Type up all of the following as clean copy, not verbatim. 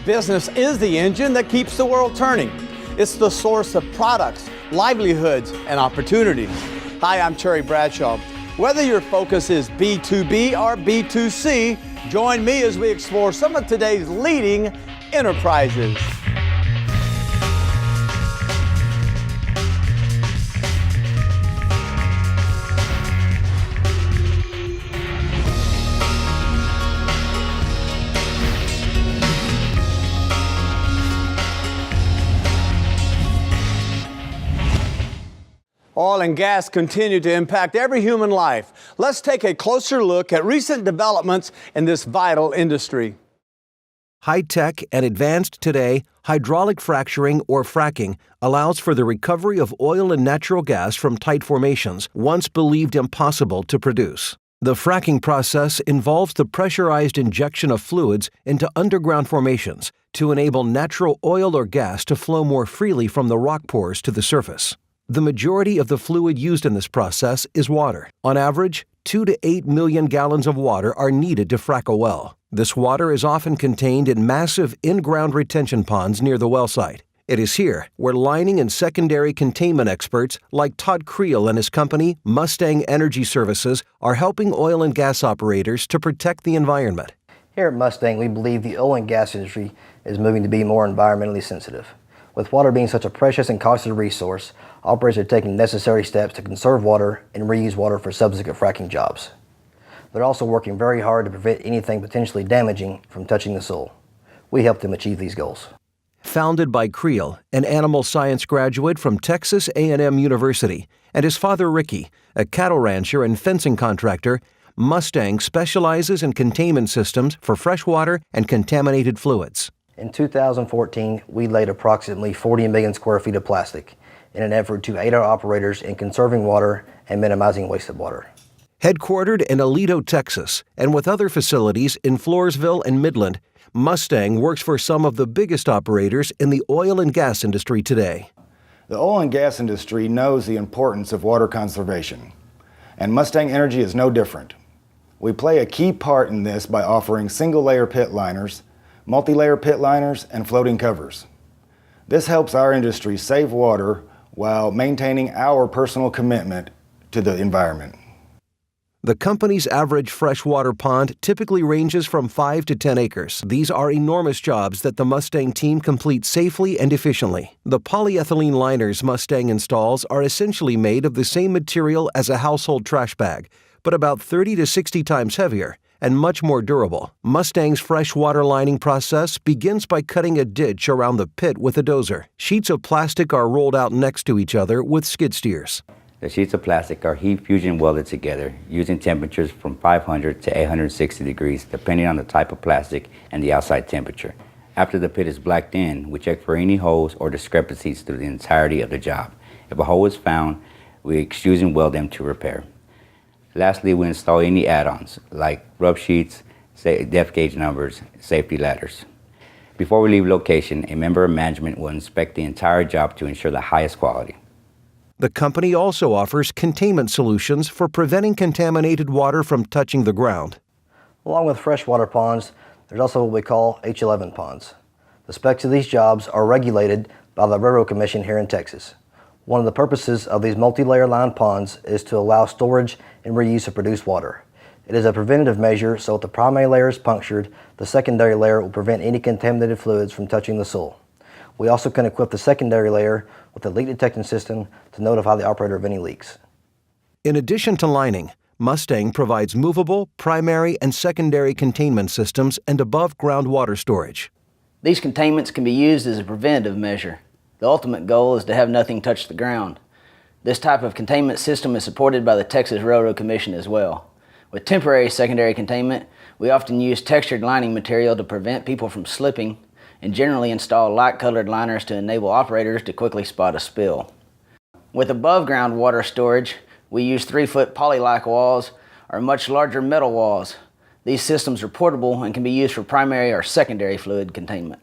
Business is the engine that keeps the world turning. It's the source of products, livelihoods, and opportunities. Hi, I'm Terry Bradshaw. Whether your focus is B2B or B2C, join me as we explore some of today's leading enterprises. Oil and gas continue to impact every human life. Let's take a closer look at recent developments in this vital industry. High-tech and advanced today, hydraulic fracturing or fracking allows for the recovery of oil and natural gas from tight formations once believed impossible to produce. The fracking process involves the pressurized injection of fluids into underground formations to enable natural oil or gas to flow more freely from the rock pores to the surface. The majority of the fluid used in this process is water. On average, 2 to 8 million gallons of water are needed to frack a well. This water is often contained in massive in-ground retention ponds near the well site. It is here where lining and secondary containment experts like Todd Creel and his company, Mustang Energy Services, are helping oil and gas operators to protect the environment. Here at Mustang, we believe the oil and gas industry is moving to be more environmentally sensitive. With water being such a precious and costly resource, operators are taking necessary steps to conserve water and reuse water for subsequent fracking jobs. They're also working very hard to prevent anything potentially damaging from touching the soil. We help them achieve these goals. Founded by Creel, an animal science graduate from Texas A&M University, and his father Ricky, a cattle rancher and fencing contractor, Mustang specializes in containment systems for freshwater and contaminated fluids. In 2014, we laid approximately 40 million square feet of plastic in an effort to aid our operators in conserving water and minimizing wasted water. Headquartered in Aledo, Texas, and with other facilities in Floresville and Midland, Mustang works for some of the biggest operators in the oil and gas industry today. The oil and gas industry knows the importance of water conservation, and Mustang Energy is no different. We play a key part in this by offering single-layer pit liners, multi-layer pit liners, and floating covers. This helps our industry save water while maintaining our personal commitment to the environment. The company's average freshwater pond typically ranges from 5 to 10 acres. These are enormous jobs that the Mustang team completes safely and efficiently. The polyethylene liners Mustang installs are essentially made of the same material as a household trash bag, but about 30 to 60 times heavier and much more durable. Mustang's freshwater lining process begins by cutting a ditch around the pit with a dozer. Sheets of plastic are rolled out next to each other with skid steers. The sheets of plastic are heat fusion welded together using temperatures from 500 to 860 degrees depending on the type of plastic and the outside temperature. After the pit is blacked in, we check for any holes or discrepancies through the entirety of the job. If a hole is found, we extrude and weld them to repair. Lastly, we install any add-ons like rub sheets, depth gauge numbers, safety ladders. Before we leave location, a member of management will inspect the entire job to ensure the highest quality. The company also offers containment solutions for preventing contaminated water from touching the ground. Along with freshwater ponds, there's also what we call H11 ponds. The specs of these jobs are regulated by the Railroad Commission here in Texas. One of the purposes of these multi-layer lined ponds is to allow storage and reuse of produced water. It is a preventative measure, so if the primary layer is punctured, the secondary layer will prevent any contaminated fluids from touching the soil. We also can equip the secondary layer with a leak detection system to notify the operator of any leaks. In addition to lining, Mustang provides movable, primary, and secondary containment systems and above-ground water storage. These containments can be used as a preventative measure. The ultimate goal is to have nothing touch the ground. This type of containment system is supported by the Texas Railroad Commission as well. With temporary secondary containment, we often use textured lining material to prevent people from slipping and generally install light-colored liners to enable operators to quickly spot a spill. With above-ground water storage, we use 3-foot poly-like walls or much larger metal walls. These systems are portable and can be used for primary or secondary fluid containment.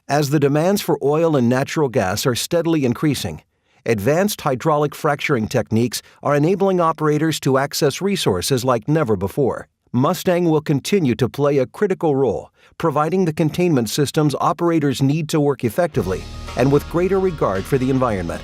As the demands for oil and natural gas are steadily increasing, advanced hydraulic fracturing techniques are enabling operators to access resources like never before. Mustang will continue to play a critical role, providing the containment systems operators need to work effectively and with greater regard for the environment.